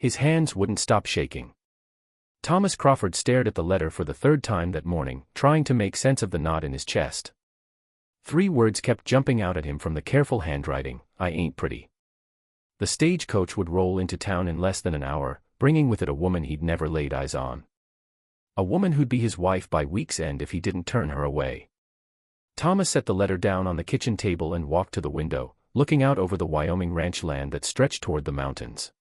His hands wouldn't stop shaking. Thomas Crawford stared at the letter for the third time that morning, trying to make sense of the knot in his chest. 3 words kept jumping out at him from the careful handwriting: I ain't pretty. The stagecoach would roll into town in less than an hour, bringing with it a woman he'd never laid eyes on. A woman who'd be his wife by week's end if he didn't turn her away. Thomas set the letter down on the kitchen table and walked to the window, looking out over the Wyoming ranch land that stretched toward the mountains.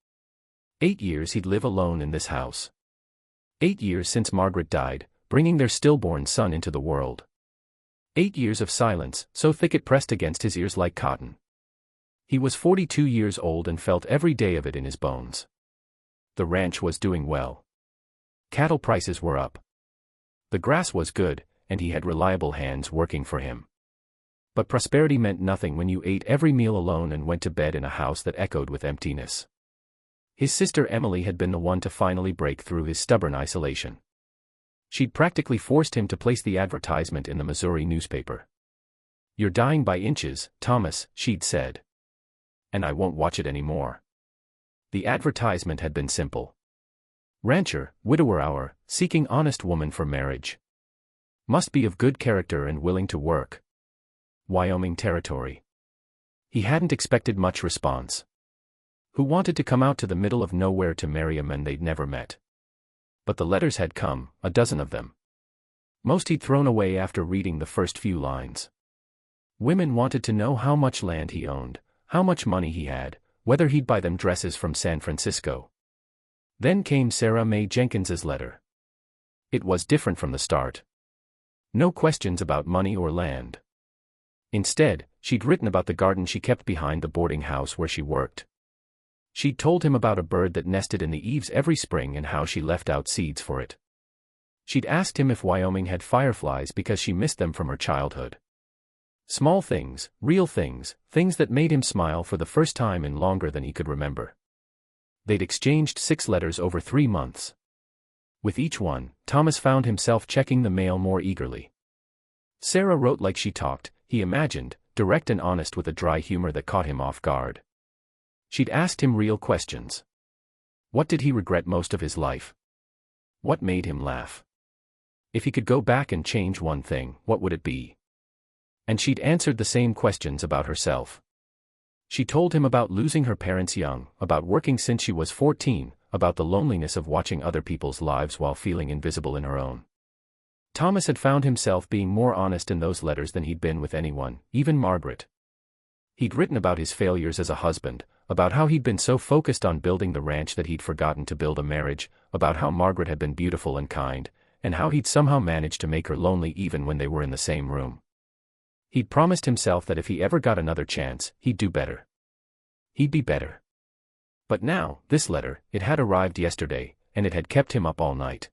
8 years he'd live alone in this house. 8 years since Margaret died, bringing their stillborn son into the world. 8 years of silence, so thick it pressed against his ears like cotton. He was 42 years old and felt every day of it in his bones. The ranch was doing well. Cattle prices were up. The grass was good, and he had reliable hands working for him. But prosperity meant nothing when you ate every meal alone and went to bed in a house that echoed with emptiness. His sister Emily had been the one to finally break through his stubborn isolation. She'd practically forced him to place the advertisement in the Missouri newspaper. "You're dying by inches, Thomas," she'd said. "And I won't watch it anymore." The advertisement had been simple. Rancher, widower hour, seeking honest woman for marriage. Must be of good character and willing to work. Wyoming territory. He hadn't expected much response. Who wanted to come out to the middle of nowhere to marry a man they'd never met? But the letters had come, a dozen of them. Most he'd thrown away after reading the first few lines. Women wanted to know how much land he owned, how much money he had, whether he'd buy them dresses from San Francisco. Then came Sarah Mae Jenkins's letter. It was different from the start. No questions about money or land. Instead, she'd written about the garden she kept behind the boarding house where she worked. She'd told him about a bird that nested in the eaves every spring and how she left out seeds for it. She'd asked him if Wyoming had fireflies because she missed them from her childhood. Small things, real things, things that made him smile for the first time in longer than he could remember. They'd exchanged 6 letters over 3 months. With each one, Thomas found himself checking the mail more eagerly. Sarah wrote like she talked, he imagined, direct and honest with a dry humor that caught him off guard. She'd asked him real questions. What did he regret most of his life? What made him laugh? If he could go back and change one thing, what would it be? And she'd answered the same questions about herself. She told him about losing her parents young, about working since she was 14, about the loneliness of watching other people's lives while feeling invisible in her own. Thomas had found himself being more honest in those letters than he'd been with anyone, even Margaret. He'd written about his failures as a husband, about how he'd been so focused on building the ranch that he'd forgotten to build a marriage, about how Margaret had been beautiful and kind, and how he'd somehow managed to make her lonely even when they were in the same room. He'd promised himself that if he ever got another chance, he'd do better. He'd be better. But now, this letter, it had arrived yesterday, and it had kept him up all night.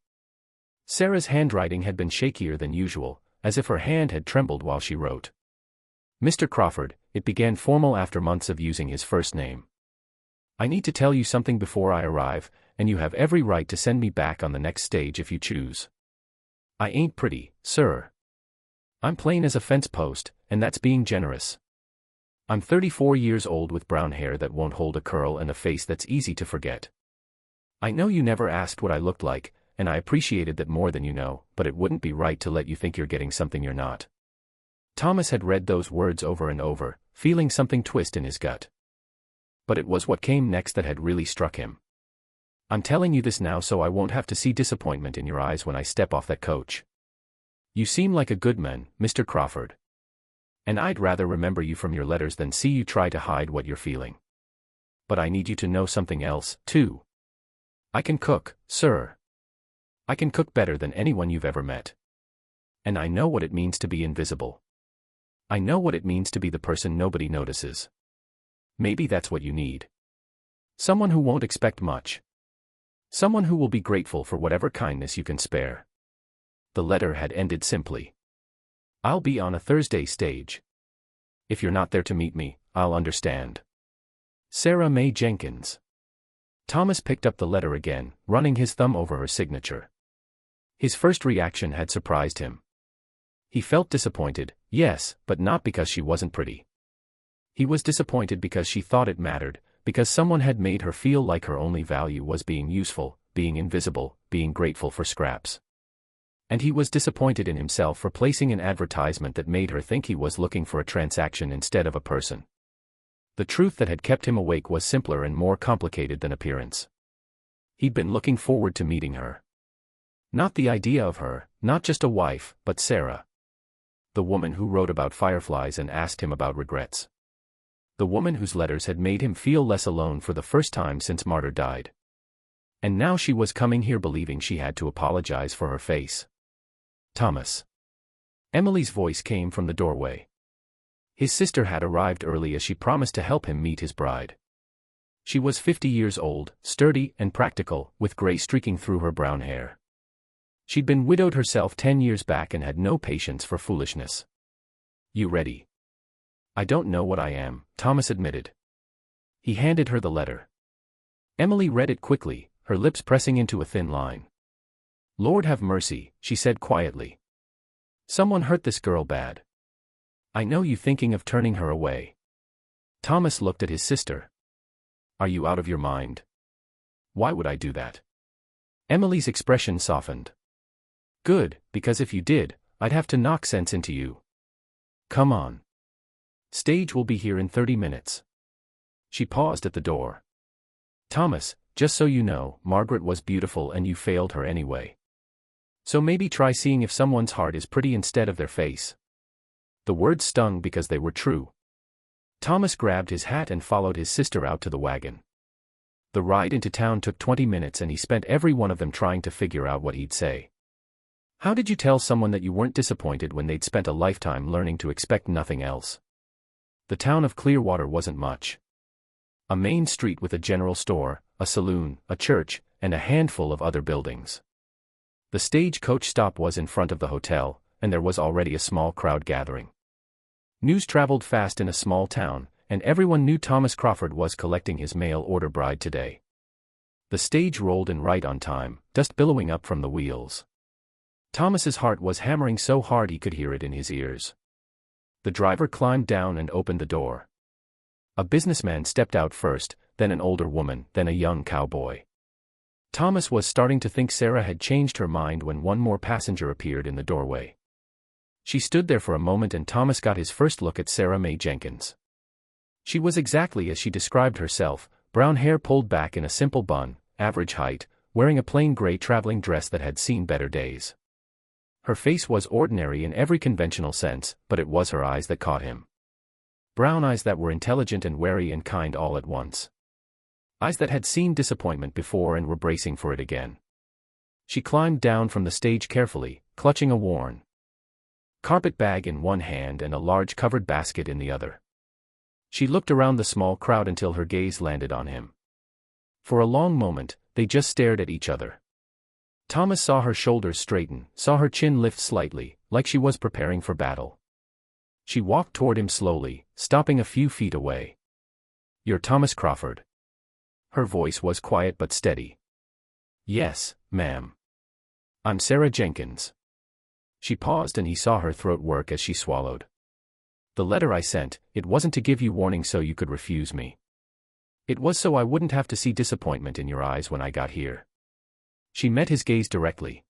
Sarah's handwriting had been shakier than usual, as if her hand had trembled while she wrote. "Mr. Crawford," it began formal after months of using his first name. "I need to tell you something before I arrive, and you have every right to send me back on the next stage if you choose. I ain't pretty, sir. I'm plain as a fence post, and that's being generous. I'm 34 years old with brown hair that won't hold a curl and a face that's easy to forget. I know you never asked what I looked like, and I appreciated that more than you know, but it wouldn't be right to let you think you're getting something you're not." Thomas had read those words over and over, feeling something twist in his gut. But it was what came next that had really struck him. "I'm telling you this now so I won't have to see disappointment in your eyes when I step off that coach. You seem like a good man, Mr. Crawford. And I'd rather remember you from your letters than see you try to hide what you're feeling. But I need you to know something else, too. I can cook, sir. I can cook better than anyone you've ever met. And I know what it means to be invisible. I know what it means to be the person nobody notices. Maybe that's what you need. Someone who won't expect much. Someone who will be grateful for whatever kindness you can spare." The letter had ended simply. "I'll be on a Thursday stage. If you're not there to meet me, I'll understand. Sarah Mae Jenkins." Thomas picked up the letter again, running his thumb over her signature. His first reaction had surprised him. He felt disappointed, yes, but not because she wasn't pretty. He was disappointed because she thought it mattered, because someone had made her feel like her only value was being useful, being invisible, being grateful for scraps. And he was disappointed in himself for placing an advertisement that made her think he was looking for a transaction instead of a person. The truth that had kept him awake was simpler and more complicated than appearance. He'd been looking forward to meeting her. Not the idea of her, not just a wife, but Sarah. The woman who wrote about fireflies and asked him about regrets. The woman whose letters had made him feel less alone for the first time since Martyr died. And now she was coming here believing she had to apologize for her face. Thomas. Emily's voice came from the doorway. His sister had arrived early as she promised to help him meet his bride. She was 50 years old, sturdy and practical, with gray streaking through her brown hair. She'd been widowed herself 10 years back and had no patience for foolishness. "You ready?" "I don't know what I am," Thomas admitted. He handed her the letter. Emily read it quickly, her lips pressing into a thin line. "Lord have mercy," she said quietly. "Someone hurt this girl bad. I know you thinking of turning her away." Thomas looked at his sister. "Are you out of your mind?" "Why would I do that?" Emily's expression softened. "Good, because if you did, I'd have to knock sense into you. Come on. Stage will be here in 30 minutes. She paused at the door. "Thomas, just so you know, Margaret was beautiful and you failed her anyway. So maybe try seeing if someone's heart is pretty instead of their face." The words stung because they were true. Thomas grabbed his hat and followed his sister out to the wagon. The ride into town took 20 minutes and he spent every one of them trying to figure out what he'd say. How did you tell someone that you weren't disappointed when they'd spent a lifetime learning to expect nothing else? The town of Clearwater wasn't much. A main street with a general store, a saloon, a church, and a handful of other buildings. The stagecoach stop was in front of the hotel, and there was already a small crowd gathering. News traveled fast in a small town, and everyone knew Thomas Crawford was collecting his mail-order bride today. The stage rolled in right on time, dust billowing up from the wheels. Thomas's heart was hammering so hard he could hear it in his ears. The driver climbed down and opened the door. A businessman stepped out first, then an older woman, then a young cowboy. Thomas was starting to think Sarah had changed her mind when one more passenger appeared in the doorway. She stood there for a moment and Thomas got his first look at Sarah Mae Jenkins. She was exactly as she described herself, brown hair pulled back in a simple bun, average height, wearing a plain gray traveling dress that had seen better days. Her face was ordinary in every conventional sense, but it was her eyes that caught him. Brown eyes that were intelligent and wary and kind all at once. Eyes that had seen disappointment before and were bracing for it again. She climbed down from the stage carefully, clutching a worn carpet bag in one hand and a large covered basket in the other. She looked around the small crowd until her gaze landed on him. For a long moment, they just stared at each other. Thomas saw her shoulders straighten, saw her chin lift slightly, like she was preparing for battle. She walked toward him slowly, stopping a few feet away. "You're Thomas Crawford." Her voice was quiet but steady. "Yes, ma'am. I'm Sarah Jenkins." She paused and he saw her throat work as she swallowed. "The letter I sent, it wasn't to give you warning so you could refuse me. It was so I wouldn't have to see disappointment in your eyes when I got here." She met his gaze directly.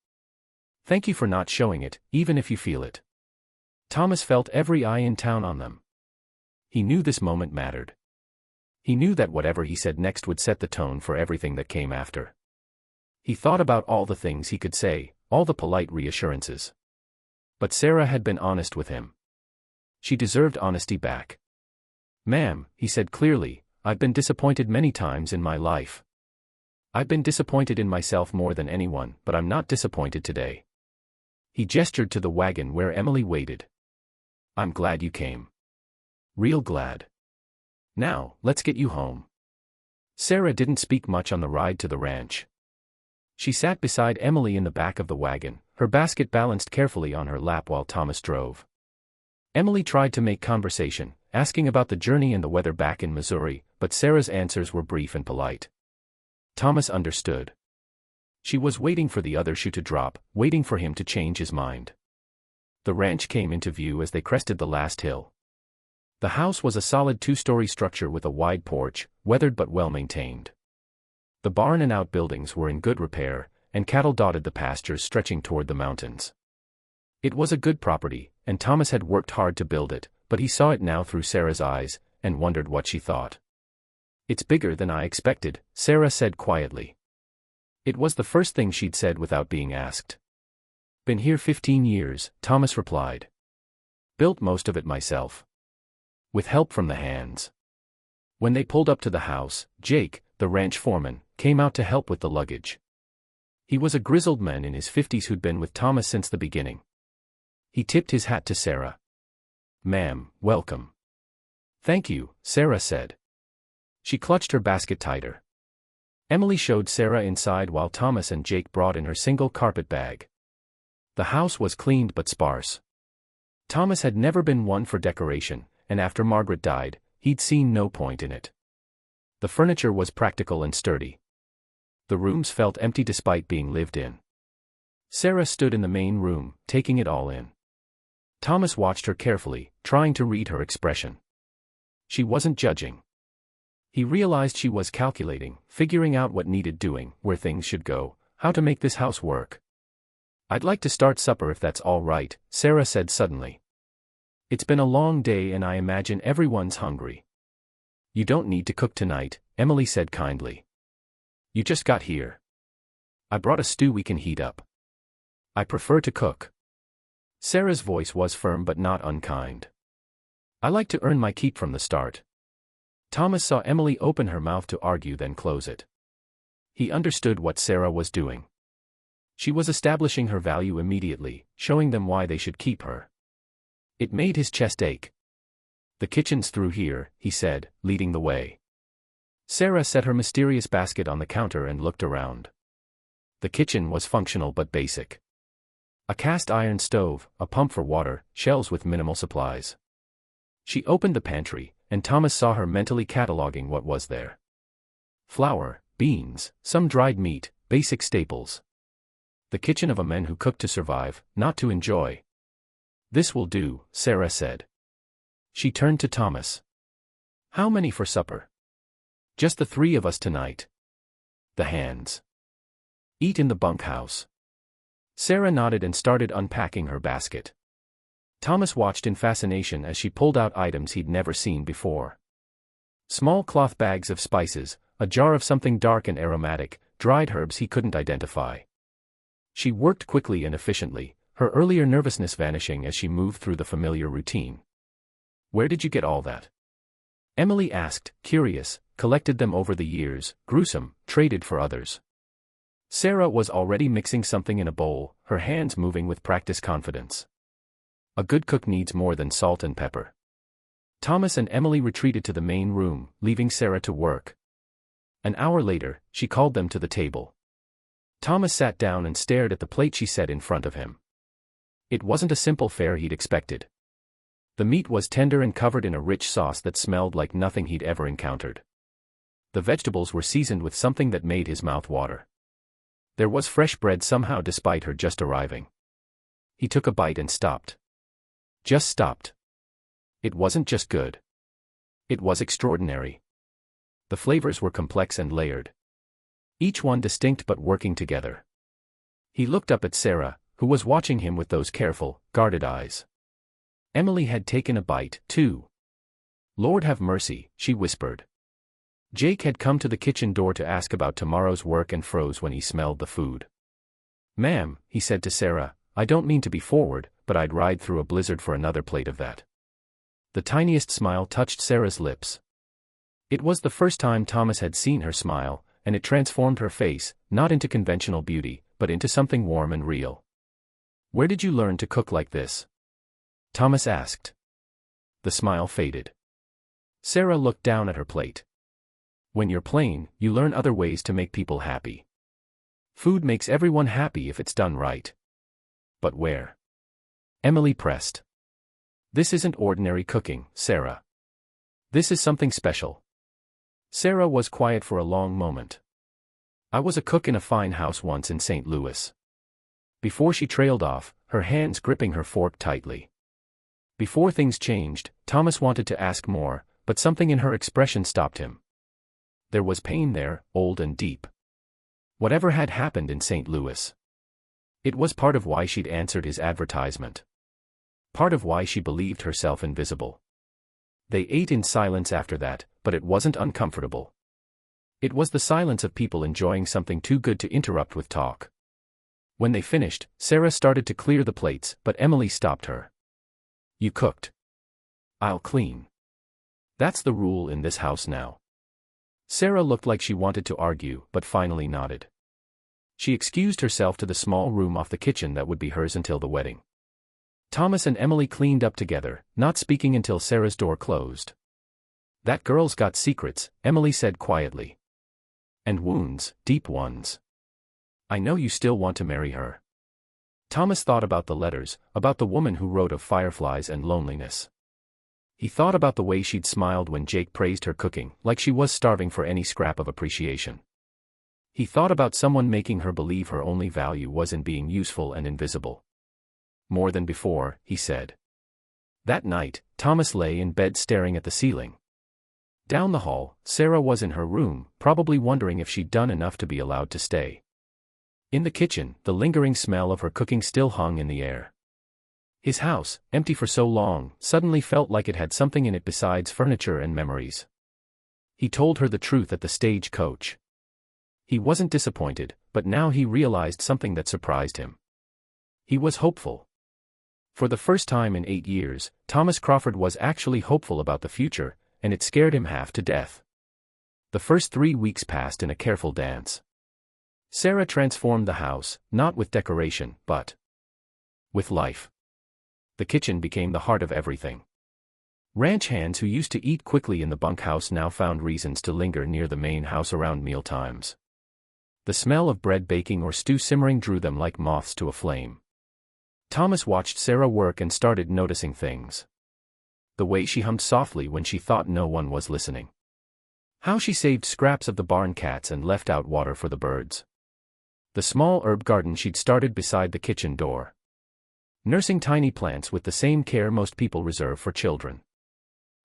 "Thank you for not showing it, even if you feel it." Thomas felt every eye in town on them. He knew this moment mattered. He knew that whatever he said next would set the tone for everything that came after. He thought about all the things he could say, all the polite reassurances. But Sarah had been honest with him. She deserved honesty back. "Ma'am," he said clearly, "I've been disappointed many times in my life. I've been disappointed in myself more than anyone, but I'm not disappointed today." He gestured to the wagon where Emily waited. "I'm glad you came. Real glad. Now, let's get you home." Sarah didn't speak much on the ride to the ranch. She sat beside Emily in the back of the wagon, her basket balanced carefully on her lap while Thomas drove. Emily tried to make conversation, asking about the journey and the weather back in Missouri, but Sarah's answers were brief and polite. Thomas understood. She was waiting for the other shoe to drop, waiting for him to change his mind. The ranch came into view as they crested the last hill. The house was a solid two-story structure with a wide porch, weathered but well-maintained. The barn and outbuildings were in good repair, and cattle dotted the pastures stretching toward the mountains. It was a good property, and Thomas had worked hard to build it, but he saw it now through Sarah's eyes, and wondered what she thought. "It's bigger than I expected," Sarah said quietly. It was the first thing she'd said without being asked. "Been here 15 years, Thomas replied. "Built most of it myself. With help from the hands." When they pulled up to the house, Jake, the ranch foreman, came out to help with the luggage. He was a grizzled man in his 50s who'd been with Thomas since the beginning. He tipped his hat to Sarah. "Ma'am, welcome." "Thank you," Sarah said. She clutched her basket tighter. Emily showed Sarah inside while Thomas and Jake brought in her single carpet bag. The house was cleaned but sparse. Thomas had never been one for decoration, and after Margaret died, he'd seen no point in it. The furniture was practical and sturdy. The rooms felt empty despite being lived in. Sarah stood in the main room, taking it all in. Thomas watched her carefully, trying to read her expression. She wasn't judging. He realized she was calculating, figuring out what needed doing, where things should go, how to make this house work. "I'd like to start supper if that's all right," Sarah said suddenly. "It's been a long day and I imagine everyone's hungry." "You don't need to cook tonight," Emily said kindly. "You just got here. I brought a stew we can heat up." "I prefer to cook." Sarah's voice was firm but not unkind. "I like to earn my keep from the start." Thomas saw Emily open her mouth to argue then close it. He understood what Sarah was doing. She was establishing her value immediately, showing them why they should keep her. It made his chest ache. "The kitchen's through here," he said, leading the way. Sarah set her mysterious basket on the counter and looked around. The kitchen was functional but basic. A cast iron stove, a pump for water, shelves with minimal supplies. She opened the pantry, and Thomas saw her mentally cataloging what was there. Flour, beans, some dried meat, basic staples. The kitchen of a man who cooked to survive, not to enjoy. "This will do," Sarah said. She turned to Thomas. "How many for supper?" "Just the 3 of us tonight." "The hands." "Eat in the bunkhouse." Sarah nodded and started unpacking her basket. Thomas watched in fascination as she pulled out items he'd never seen before. Small cloth bags of spices, a jar of something dark and aromatic, dried herbs he couldn't identify. She worked quickly and efficiently, her earlier nervousness vanishing as she moved through the familiar routine. "Where did you get all that?" Emily asked, curious. "Collected them over the years, gruesome, traded for others." Sarah was already mixing something in a bowl, her hands moving with practiced confidence. A good cook needs more than salt and pepper. Thomas and Emily retreated to the main room, leaving Sarah to work. An hour later, she called them to the table. Thomas sat down and stared at the plate she set in front of him. It wasn't a simple fare he'd expected. The meat was tender and covered in a rich sauce that smelled like nothing he'd ever encountered. The vegetables were seasoned with something that made his mouth water. There was fresh bread somehow despite her just arriving. He took a bite and stopped. Just stopped. It wasn't just good. It was extraordinary. The flavors were complex and layered. Each one distinct but working together. He looked up at Sarah, who was watching him with those careful, guarded eyes. Emily had taken a bite, too. "Lord have mercy," she whispered. Jake had come to the kitchen door to ask about tomorrow's work and froze when he smelled the food. "Ma'am," he said to Sarah, "I don't mean to be forward, but I'd ride through a blizzard for another plate of that." The tiniest smile touched Sarah's lips. It was the first time Thomas had seen her smile, and it transformed her face, not into conventional beauty, but into something warm and real. "Where did you learn to cook like this?" Thomas asked. The smile faded. Sarah looked down at her plate. "When you're plain, you learn other ways to make people happy. Food makes everyone happy if it's done right." "But where?" Emily pressed. "This isn't ordinary cooking, Sarah. This is something special." Sarah was quiet for a long moment. "I was a cook in a fine house once in St. Louis." Before she trailed off, her hands gripping her fork tightly. Before things changed, Thomas wanted to ask more, but something in her expression stopped him. There was pain there, old and deep. Whatever had happened in St. Louis. It was part of why she'd answered his advertisement. Part of why she believed herself invisible. They ate in silence after that, but it wasn't uncomfortable. It was the silence of people enjoying something too good to interrupt with talk. When they finished, Sarah started to clear the plates, but Emily stopped her. "You cooked. I'll clean. That's the rule in this house now." Sarah looked like she wanted to argue, but finally nodded. She excused herself to the small room off the kitchen that would be hers until the wedding. Thomas and Emily cleaned up together, not speaking until Sarah's door closed. "That girl's got secrets," Emily said quietly. "And wounds, deep ones. I know you still want to marry her." Thomas thought about the letters, about the woman who wrote of fireflies and loneliness. He thought about the way she'd smiled when Jake praised her cooking, like she was starving for any scrap of appreciation. He thought about someone making her believe her only value was in being useful and invisible. "More than before," he said. That night, Thomas lay in bed staring at the ceiling. Down the hall, Sarah was in her room, probably wondering if she'd done enough to be allowed to stay. In the kitchen, the lingering smell of her cooking still hung in the air. His house, empty for so long, suddenly felt like it had something in it besides furniture and memories. He told her the truth at the stagecoach. He wasn't disappointed, but now he realized something that surprised him. He was hopeful. For the first time in 8 years, Thomas Crawford was actually hopeful about the future, and it scared him half to death. The first 3 weeks passed in a careful dance. Sarah transformed the house, not with decoration, but with life. The kitchen became the heart of everything. Ranch hands who used to eat quickly in the bunkhouse now found reasons to linger near the main house around mealtimes. The smell of bread baking or stew simmering drew them like moths to a flame. Thomas watched Sarah work and started noticing things. The way she hummed softly when she thought no one was listening. How she saved scraps of the barn cats and left out water for the birds. The small herb garden she'd started beside the kitchen door. Nursing tiny plants with the same care most people reserve for children.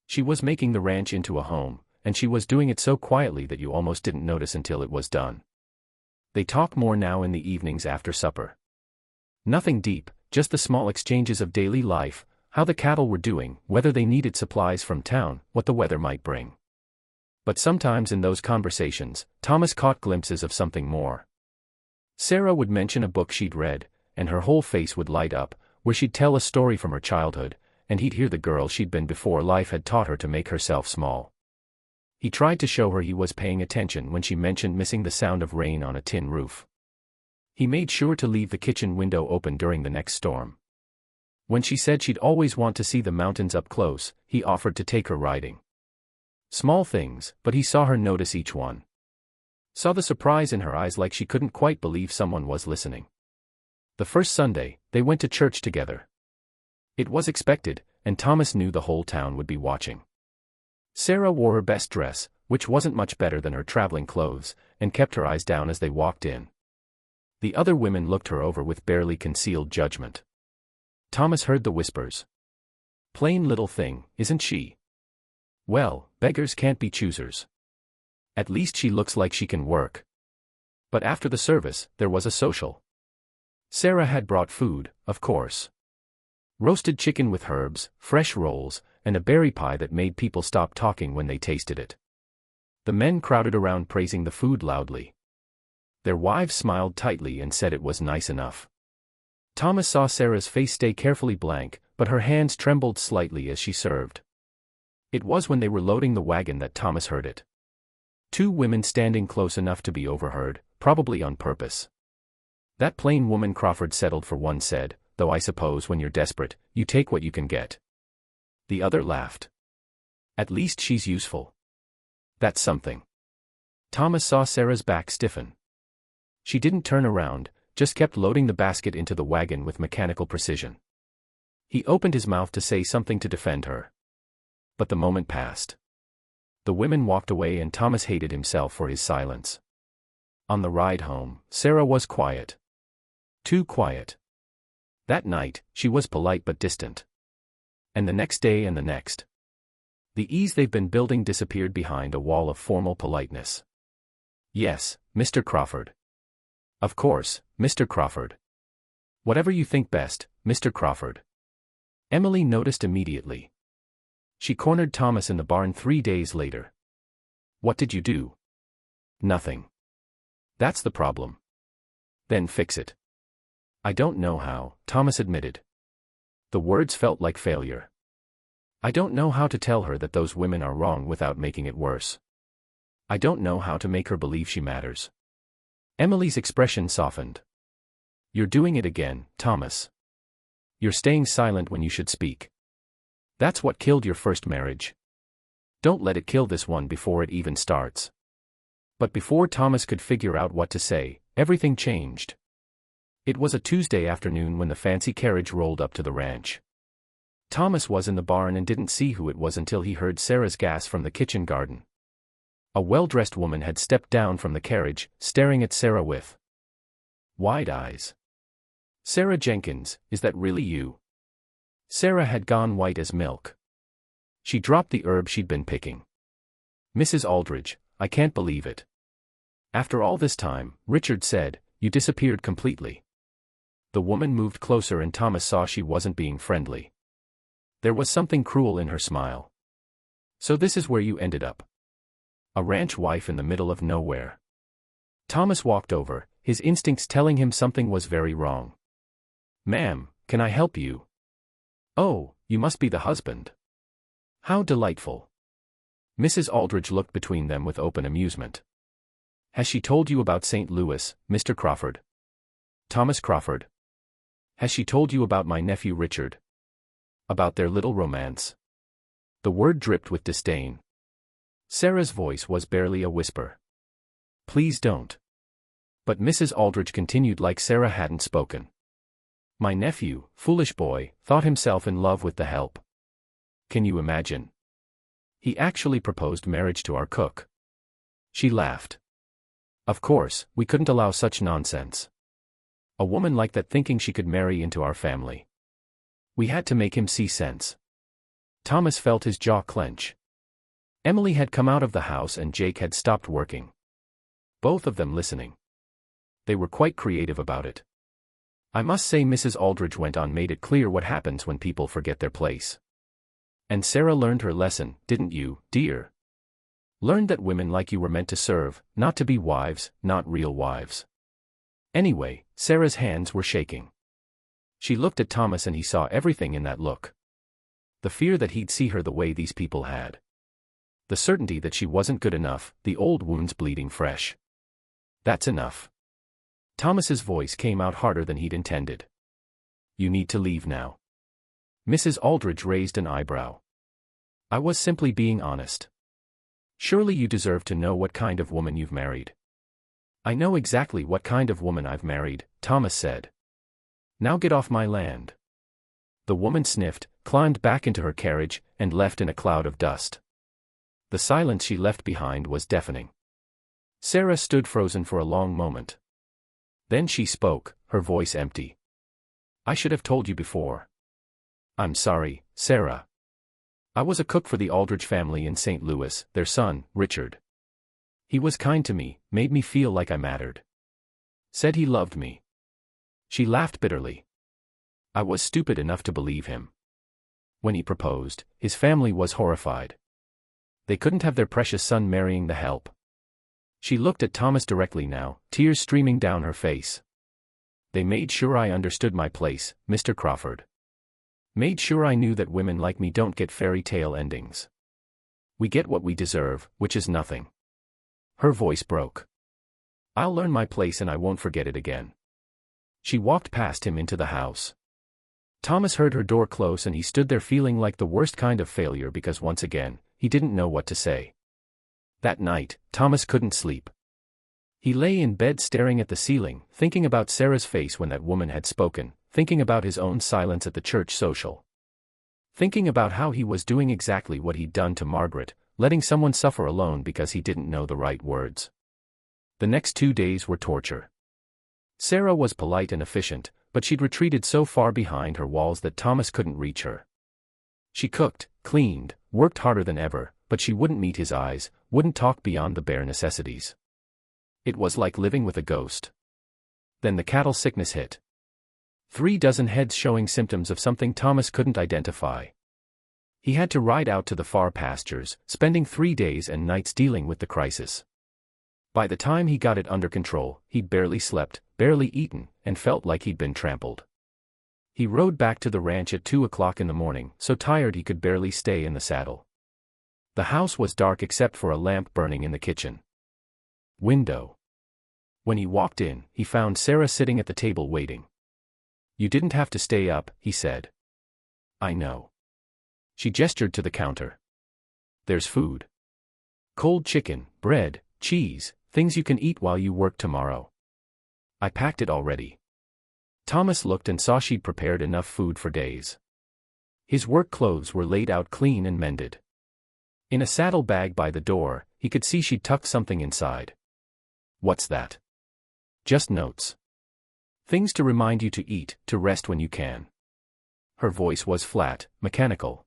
She was making the ranch into a home, and she was doing it so quietly that you almost didn't notice until it was done. They talk more now in the evenings after supper. Nothing deep, just the small exchanges of daily life, how the cattle were doing, whether they needed supplies from town, what the weather might bring. But sometimes in those conversations, Thomas caught glimpses of something more. Sarah would mention a book she'd read, and her whole face would light up, where she'd tell a story from her childhood, and he'd hear the girl she'd been before life had taught her to make herself small. He tried to show her he was paying attention when she mentioned missing the sound of rain on a tin roof. He made sure to leave the kitchen window open during the next storm. When she said she'd always want to see the mountains up close, he offered to take her riding. Small things, but he saw her notice each one. Saw the surprise in her eyes, like she couldn't quite believe someone was listening. The first Sunday, they went to church together. It was expected, and Thomas knew the whole town would be watching. Sarah wore her best dress, which wasn't much better than her traveling clothes, and kept her eyes down as they walked in. The other women looked her over with barely concealed judgment. Thomas heard the whispers. "Plain little thing, isn't she? Well, beggars can't be choosers. At least she looks like she can work." But after the service, there was a social. Sarah had brought food, of course. Roasted chicken with herbs, fresh rolls, and a berry pie that made people stop talking when they tasted it. The men crowded around praising the food loudly. Their wives smiled tightly and said it was nice enough. Thomas saw Sarah's face stay carefully blank, but her hands trembled slightly as she served. It was when they were loading the wagon that Thomas heard it. 2 women standing close enough to be overheard, probably on purpose. "That plain woman," Crawford settled for, one said, "though I suppose when you're desperate, you take what you can get." The other laughed. "At least she's useful. That's something." Thomas saw Sarah's back stiffen. She didn't turn around, just kept loading the basket into the wagon with mechanical precision. He opened his mouth to say something to defend her. But the moment passed. The women walked away and Thomas hated himself for his silence. On the ride home, Sarah was quiet. Too quiet. That night, she was polite but distant. And the next day and the next. The ease they've been building disappeared behind a wall of formal politeness. Yes, Mr. Crawford. Of course, Mr. Crawford. Whatever you think best, Mr. Crawford. Emily noticed immediately. She cornered Thomas in the barn 3 days later. What did you do? Nothing. That's the problem. Then fix it. I don't know how, Thomas admitted. The words felt like failure. I don't know how to tell her that those women are wrong without making it worse. I don't know how to make her believe she matters. Emily's expression softened. You're doing it again, Thomas. You're staying silent when you should speak. That's what killed your first marriage. Don't let it kill this one before it even starts. But before Thomas could figure out what to say, everything changed. It was a Tuesday afternoon when the fancy carriage rolled up to the ranch. Thomas was in the barn and didn't see who it was until he heard Sarah's gasp from the kitchen garden. A well-dressed woman had stepped down from the carriage, staring at Sarah with wide eyes. Sarah Jenkins, is that really you? Sarah had gone white as milk. She dropped the herb she'd been picking. Mrs. Aldridge, I can't believe it. After all this time, Richard said, you disappeared completely. The woman moved closer and Thomas saw she wasn't being friendly. There was something cruel in her smile. So this is where you ended up. A ranch wife in the middle of nowhere. Thomas walked over, his instincts telling him something was very wrong. Ma'am, can I help you? Oh, you must be the husband. How delightful. Mrs. Aldridge looked between them with open amusement. Has she told you about St. Louis, Mr. Crawford? Thomas Crawford. Has she told you about my nephew Richard? About their little romance? The word dripped with disdain. Sarah's voice was barely a whisper. Please don't. But Mrs. Aldridge continued like Sarah hadn't spoken. My nephew, foolish boy, thought himself in love with the help. Can you imagine? He actually proposed marriage to our cook. She laughed. Of course, we couldn't allow such nonsense. A woman like that thinking she could marry into our family. We had to make him see sense. Thomas felt his jaw clench. Emily had come out of the house and Jake had stopped working. Both of them listening. They were quite creative about it. I must say Mrs. Aldridge went on made it clear what happens when people forget their place. And Sarah learned her lesson, didn't you, dear? Learned that women like you were meant to serve, not to be wives, not real wives. Anyway, Sarah's hands were shaking. She looked at Thomas and he saw everything in that look. The fear that he'd see her the way these people had. The certainty that she wasn't good enough, the old wounds bleeding fresh. That's enough. Thomas's voice came out harder than he'd intended. You need to leave now. Mrs. Aldridge raised an eyebrow. I was simply being honest. Surely you deserve to know what kind of woman you've married. I know exactly what kind of woman I've married, Thomas said. Now get off my land. The woman sniffed, climbed back into her carriage, and left in a cloud of dust. The silence she left behind was deafening. Sarah stood frozen for a long moment. Then she spoke, her voice empty. I should have told you before. I'm sorry, Sarah. I was a cook for the Aldridge family in St. Louis, their son, Richard. He was kind to me, made me feel like I mattered. Said he loved me. She laughed bitterly. I was stupid enough to believe him. When he proposed, his family was horrified. They couldn't have their precious son marrying the help. She looked at Thomas directly now, tears streaming down her face. They made sure I understood my place, Mr. Crawford. Made sure I knew that women like me don't get fairy tale endings. We get what we deserve, which is nothing. Her voice broke. I'll learn my place and I won't forget it again. She walked past him into the house. Thomas heard her door close and he stood there feeling like the worst kind of failure because once again, he didn't know what to say. That night, Thomas couldn't sleep. He lay in bed staring at the ceiling, thinking about Sarah's face when that woman had spoken, thinking about his own silence at the church social. Thinking about how he was doing exactly what he'd done to Margaret, letting someone suffer alone because he didn't know the right words. The next 2 days were torture. Sarah was polite and efficient, but she'd retreated so far behind her walls that Thomas couldn't reach her. She cooked, cleaned, worked harder than ever, but she wouldn't meet his eyes, wouldn't talk beyond the bare necessities. It was like living with a ghost. Then the cattle sickness hit. 36 heads showing symptoms of something Thomas couldn't identify. He had to ride out to the far pastures, spending 3 days and nights dealing with the crisis. By the time he got it under control, he'd barely slept, barely eaten, and felt like he'd been trampled. He rode back to the ranch at 2 o'clock in the morning, so tired he could barely stay in the saddle. The house was dark except for a lamp burning in the kitchen window. When he walked in, he found Sarah sitting at the table waiting. "You didn't have to stay up," he said. "I know." She gestured to the counter. "There's food. Cold chicken, bread, cheese, things you can eat while you work tomorrow. I packed it already." Thomas looked and saw she'd prepared enough food for days. His work clothes were laid out clean and mended. In a saddle bag by the door, he could see she'd tucked something inside. "What's that?" "Just notes. Things to remind you to eat, to rest when you can." Her voice was flat, mechanical.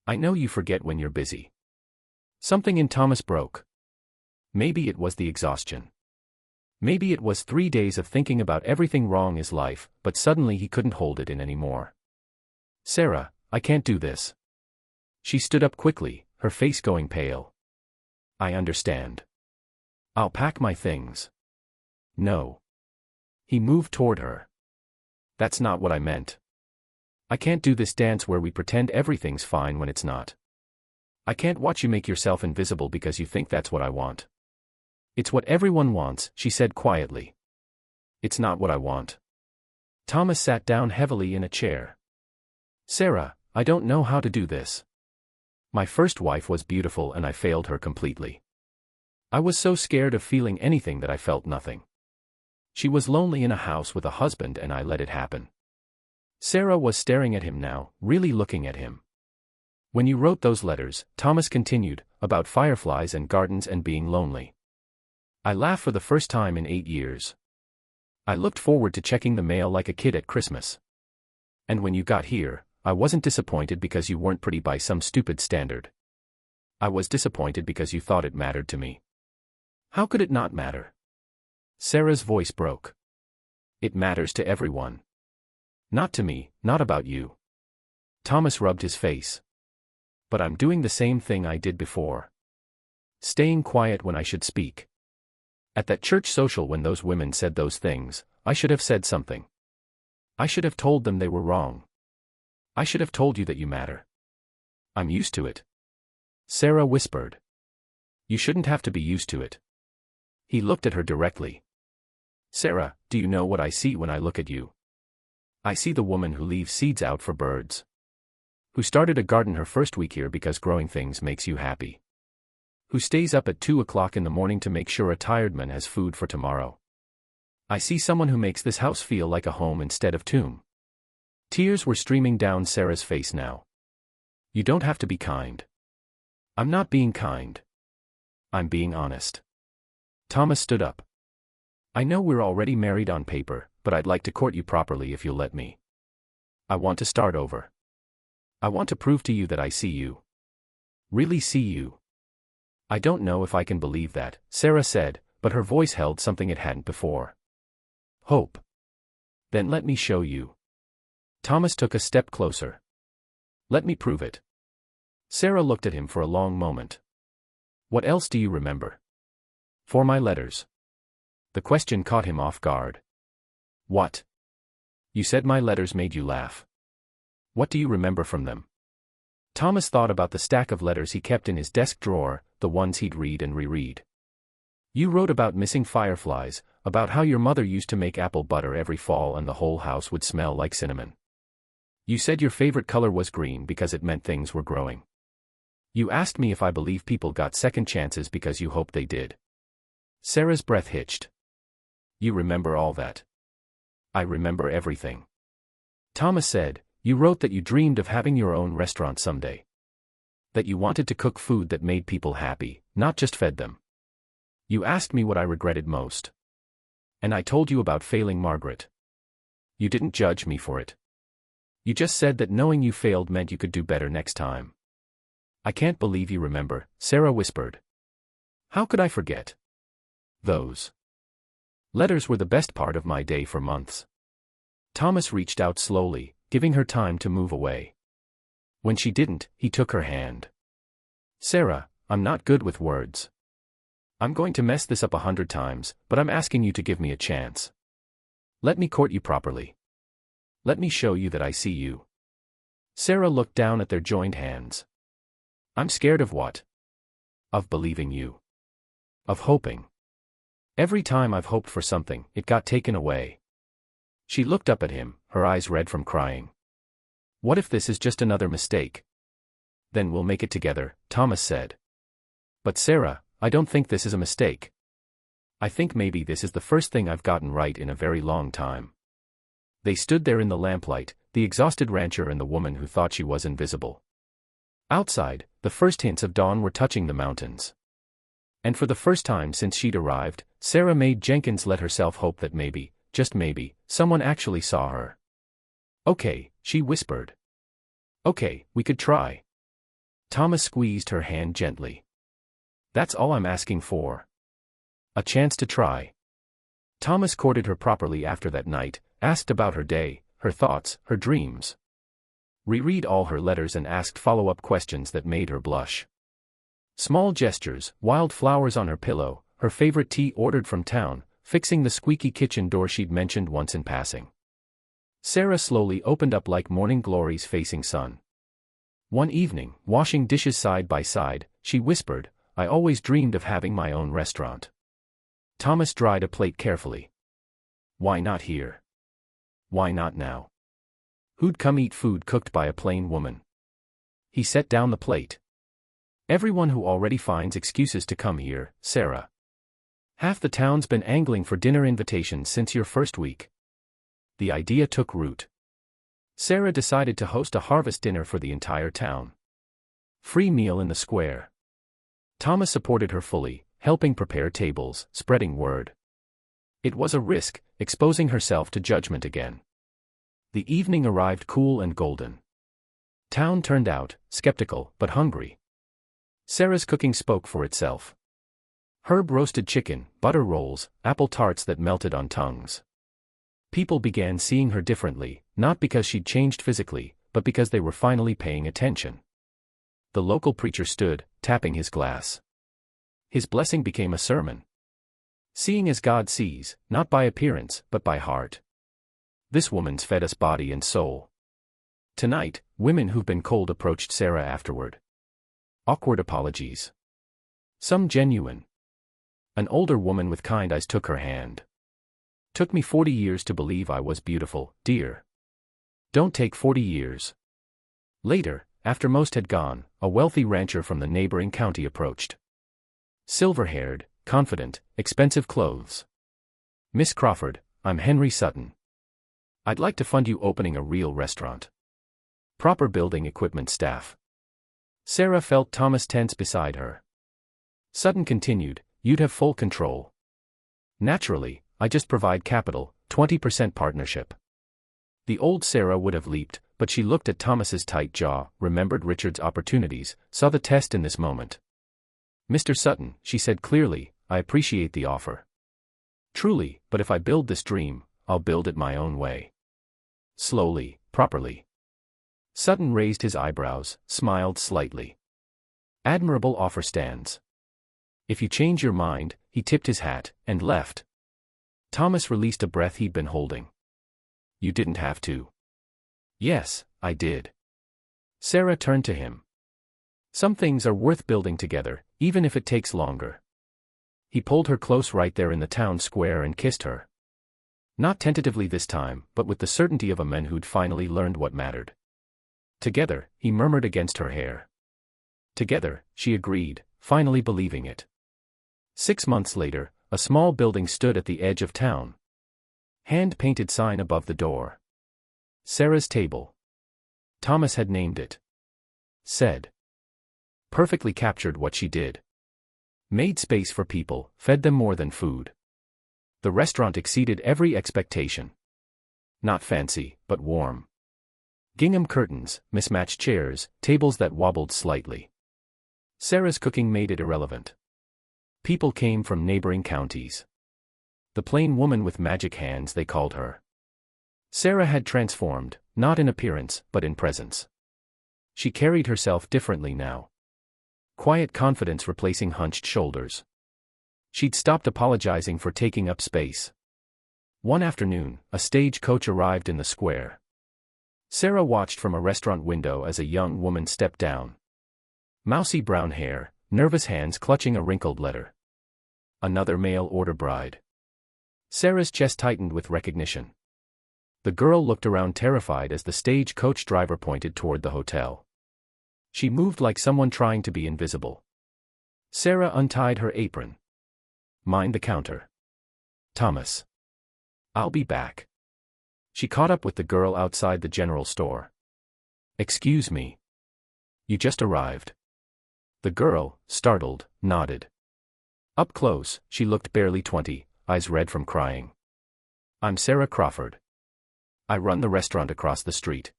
"I know you forget when you're busy." Something in Thomas broke. Maybe it was the exhaustion. Maybe it was 3 days of thinking about everything wrong in life, but suddenly he couldn't hold it in anymore. "Sarah, I can't do this." She stood up quickly, her face going pale. "I understand. I'll pack my things." "No." He moved toward her. "That's not what I meant. I can't do this dance where we pretend everything's fine when it's not. I can't watch you make yourself invisible because you think that's what I want." "It's what everyone wants," she said quietly. "It's not what I want." Thomas sat down heavily in a chair. "Sarah, I don't know how to do this. My first wife was beautiful and I failed her completely. I was so scared of feeling anything that I felt nothing. She was lonely in a house with a husband and I let it happen." Sarah was staring at him now, really looking at him. "When you wrote those letters," Thomas continued, "about fireflies and gardens and being lonely, I laughed for the first time in 8 years. I looked forward to checking the mail like a kid at Christmas. And when you got here, I wasn't disappointed because you weren't pretty by some stupid standard. I was disappointed because you thought it mattered to me." "How could it not matter?" Sarah's voice broke. "It matters to everyone. Not to me, not about you." Thomas rubbed his face. "But I'm doing the same thing I did before. Staying quiet when I should speak. At that church social when those women said those things, I should have said something. I should have told them they were wrong. I should have told you that you matter. I'm used to it." Sarah whispered. "You shouldn't have to be used to it." He looked at her directly. "Sarah, do you know what I see when I look at you? I see the woman who leaves seeds out for birds. Who started a garden her first week here because growing things makes you happy. Who stays up at 2 o'clock in the morning to make sure a tired man has food for tomorrow. I see someone who makes this house feel like a home instead of tomb." Tears were streaming down Sarah's face now. "You don't have to be kind." "I'm not being kind. I'm being honest." Thomas stood up. "I know we're already married on paper, but I'd like to court you properly if you'll let me. I want to start over. I want to prove to you that I see you. Really see you." "I don't know if I can believe that," Sarah said, but her voice held something it hadn't before. "Hope." "Then let me show you." Thomas took a step closer. "Let me prove it." Sarah looked at him for a long moment. "What else do you remember?" "For my letters." The question caught him off guard. "What?" "You said my letters made you laugh. What do you remember from them?" Thomas thought about the stack of letters he kept in his desk drawer, the ones he'd read and reread. "You wrote about missing fireflies, about how your mother used to make apple butter every fall and the whole house would smell like cinnamon. You said your favorite color was green because it meant things were growing. You asked me if I believe people got second chances because you hoped they did." Sarah's breath hitched. "You remember all that?" "I remember everything." Thomas said, "You wrote that you dreamed of having your own restaurant someday. That you wanted to cook food that made people happy, not just fed them. You asked me what I regretted most. And I told you about failing Margaret. You didn't judge me for it. You just said that knowing you failed meant you could do better next time. I can't believe you remember, Sarah whispered. How could I forget? Those letters were the best part of my day for months. Thomas reached out slowly, giving her time to move away. When she didn't, he took her hand. Sarah, I'm not good with words. I'm going to mess this up 100 times, but I'm asking you to give me a chance. Let me court you properly. Let me show you that I see you. Sarah looked down at their joined hands. I'm scared of what? Of believing you. Of hoping. Every time I've hoped for something, it got taken away. She looked up at him, her eyes red from crying. What if this is just another mistake? Then we'll make it together, Thomas said. But Sarah, I don't think this is a mistake. I think maybe this is the first thing I've gotten right in a very long time. They stood there in the lamplight, the exhausted rancher and the woman who thought she was invisible. Outside, the first hints of dawn were touching the mountains. And for the first time since she'd arrived, Sarah Mae Jenkins let herself hope that maybe, just maybe, someone actually saw her. Okay, she whispered. Okay, we could try. Thomas squeezed her hand gently. That's all I'm asking for. A chance to try. Thomas courted her properly after that night, asked about her day, her thoughts, her dreams. Reread all her letters and asked follow-up questions that made her blush. Small gestures, wild flowers on her pillow, her favorite tea ordered from town, fixing the squeaky kitchen door she'd mentioned once in passing. Sarah slowly opened up like morning glories facing sun. One evening, washing dishes side by side, she whispered, I always dreamed of having my own restaurant. Thomas dried a plate carefully. Why not here? Why not now? Who'd come eat food cooked by a plain woman? He set down the plate. Everyone who already finds excuses to come here, Sarah. Half the town's been angling for dinner invitations since your first week. The idea took root. Sarah decided to host a harvest dinner for the entire town. Free meal in the square. Thomas supported her fully, helping prepare tables, spreading word. It was a risk, exposing herself to judgment again. The evening arrived cool and golden. Town turned out, skeptical, but hungry. Sarah's cooking spoke for itself. Herb roasted chicken, butter rolls, apple tarts that melted on tongues. People began seeing her differently, not because she'd changed physically, but because they were finally paying attention. The local preacher stood, tapping his glass. His blessing became a sermon. Seeing as God sees, not by appearance, but by heart. This woman's fed us body and soul. Tonight, women who've been cold approached Sarah afterward. Awkward apologies. Some genuine. An older woman with kind eyes took her hand. Took me 40 years to believe I was beautiful, dear. Don't take 40 years. Later, after most had gone, a wealthy rancher from the neighboring county approached. Silver-haired, confident, expensive clothes. Miss Crawford, I'm Henry Sutton. I'd like to fund you opening a real restaurant. Proper building equipment staff. Sarah felt Thomas tense beside her. Sutton continued, you'd have full control. Naturally, I just provide capital, 20% partnership. The old Sarah would have leaped, but she looked at Thomas's tight jaw, remembered Richard's opportunities, saw the test in this moment. Mr. Sutton, she said clearly, I appreciate the offer. Truly, but if I build this dream, I'll build it my own way. Slowly, properly. Sutton raised his eyebrows, smiled slightly. Admirable offer stands. If you change your mind, he tipped his hat, and left. Thomas released a breath he'd been holding. You didn't have to. Yes, I did. Sarah turned to him. Some things are worth building together, even if it takes longer. He pulled her close right there in the town square and kissed her. Not tentatively this time, but with the certainty of a man who'd finally learned what mattered. Together, he murmured against her hair. Together, she agreed, finally believing it. 6 months later, a small building stood at the edge of town. Hand-painted sign above the door. Sarah's table. Thomas had named it. Said. Perfectly captured what she did. Made space for people, fed them more than food. The restaurant exceeded every expectation. Not fancy, but warm. Gingham curtains, mismatched chairs, tables that wobbled slightly. Sarah's cooking made it irrelevant. People came from neighboring counties. The plain woman with magic hands, they called her. Sarah had transformed, not in appearance, but in presence. She carried herself differently now. Quiet confidence replacing hunched shoulders. She'd stopped apologizing for taking up space. One afternoon, a stagecoach arrived in the square. Sarah watched from a restaurant window as a young woman stepped down. Mousy brown hair, nervous hands clutching a wrinkled letter. Another mail-order bride. Sarah's chest tightened with recognition. The girl looked around terrified as the stagecoach driver pointed toward the hotel. She moved like someone trying to be invisible. Sarah untied her apron. Mind the counter. Thomas. I'll be back. She caught up with the girl outside the general store. Excuse me. You just arrived. The girl, startled, nodded. Up close, she looked barely 20, eyes red from crying. I'm Sarah Crawford. I run the restaurant across the street.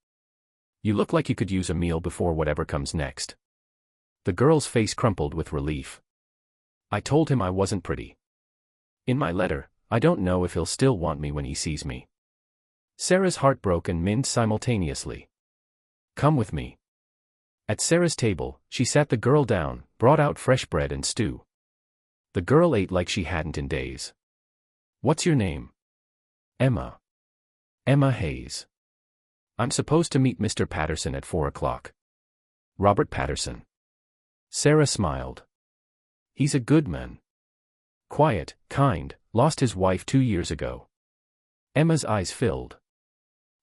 You look like you could use a meal before whatever comes next. The girl's face crumpled with relief. I told him I wasn't pretty. In my letter, I don't know if he'll still want me when he sees me. Sarah's heart broke and minced simultaneously. Come with me. At Sarah's table, she sat the girl down, brought out fresh bread and stew. The girl ate like she hadn't in days. What's your name? Emma. Emma Hayes. I'm supposed to meet Mr. Patterson at 4 o'clock. Robert Patterson. Sarah smiled. He's a good man. Quiet, kind, lost his wife 2 years ago. Emma's eyes filled.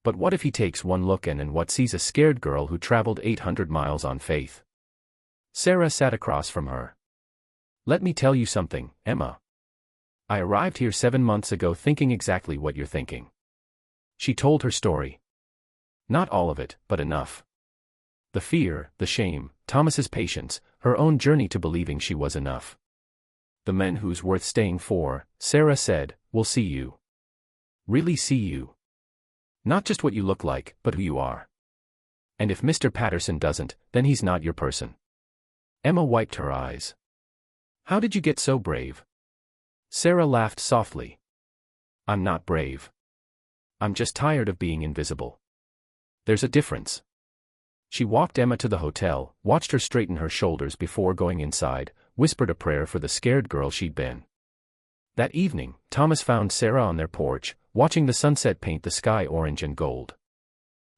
But what if he takes one look and what sees a scared girl who traveled 800 miles on faith? Sarah sat across from her. Let me tell you something, Emma. I arrived here 7 months ago thinking exactly what you're thinking. She told her story. Not all of it, but enough. The fear, the shame, Thomas's patience, her own journey to believing she was enough. The men who's worth staying for, Sarah said, will see you. Really see you. Not just what you look like, but who you are. And if Mr. Patterson doesn't, then he's not your person. Emma wiped her eyes. How did you get so brave? Sarah laughed softly. I'm not brave. I'm just tired of being invisible. There's a difference. She walked Emma to the hotel, watched her straighten her shoulders before going inside, whispered a prayer for the scared girl she'd been. That evening, Thomas found Sarah on their porch, watching the sunset paint the sky orange and gold.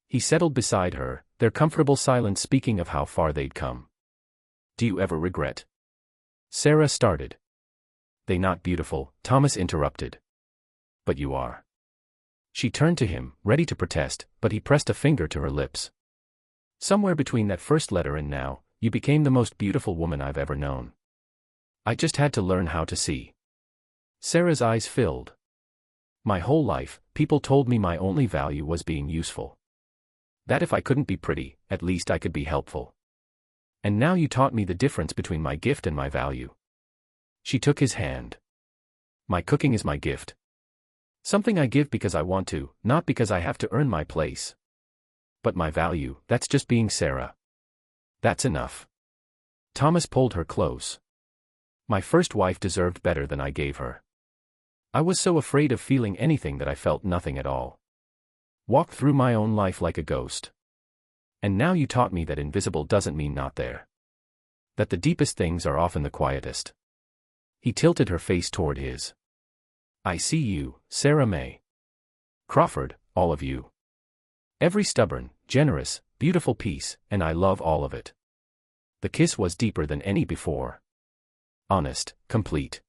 He settled beside her, their comfortable silence speaking of how far they'd come. Do you ever regret? Sarah started. They not beautiful, Thomas interrupted. But you are. She turned to him, ready to protest, but he pressed a finger to her lips. Somewhere between that first letter and now, you became the most beautiful woman I've ever known. I just had to learn how to see. Sarah's eyes filled. My whole life, people told me my only value was being useful. That if I couldn't be pretty, at least I could be helpful. And now you taught me the difference between my gift and my value. She took his hand. My cooking is my gift. Something I give because I want to, not because I have to earn my place. But my value, that's just being Sarah. That's enough. Thomas pulled her close. My first wife deserved better than I gave her. I was so afraid of feeling anything that I felt nothing at all. Walked through my own life like a ghost. And now you taught me that invisible doesn't mean not there. That the deepest things are often the quietest. He tilted her face toward his. I see you, Sarah May Crawford, all of you. Every stubborn, generous, beautiful piece, and I love all of it. The kiss was deeper than any before. Honest, complete.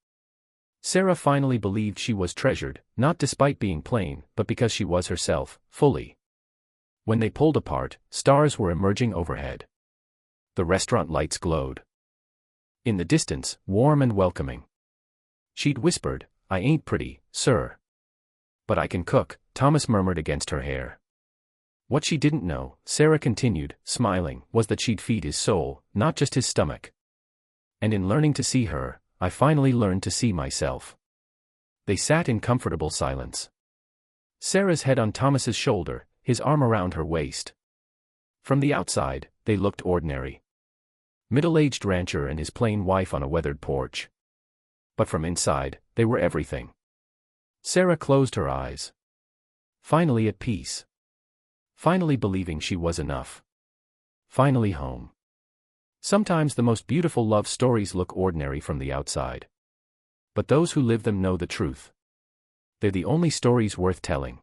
Sarah finally believed she was treasured, not despite being plain, but because she was herself, fully. When they pulled apart, stars were emerging overhead. The restaurant lights glowed. In the distance, warm and welcoming. She'd whispered, I ain't pretty, sir. But I can cook, Thomas murmured against her hair. What she didn't know, Sarah continued, smiling, was that she'd feed his soul, not just his stomach. And in learning to see her, I finally learned to see myself. They sat in comfortable silence. Sarah's head on Thomas's shoulder, his arm around her waist. From the outside, they looked ordinary. Middle-aged rancher and his plain wife on a weathered porch. But from inside, they were everything. Sarah closed her eyes. Finally at peace. Finally believing she was enough. Finally home. Sometimes the most beautiful love stories look ordinary from the outside. But those who live them know the truth. They're the only stories worth telling.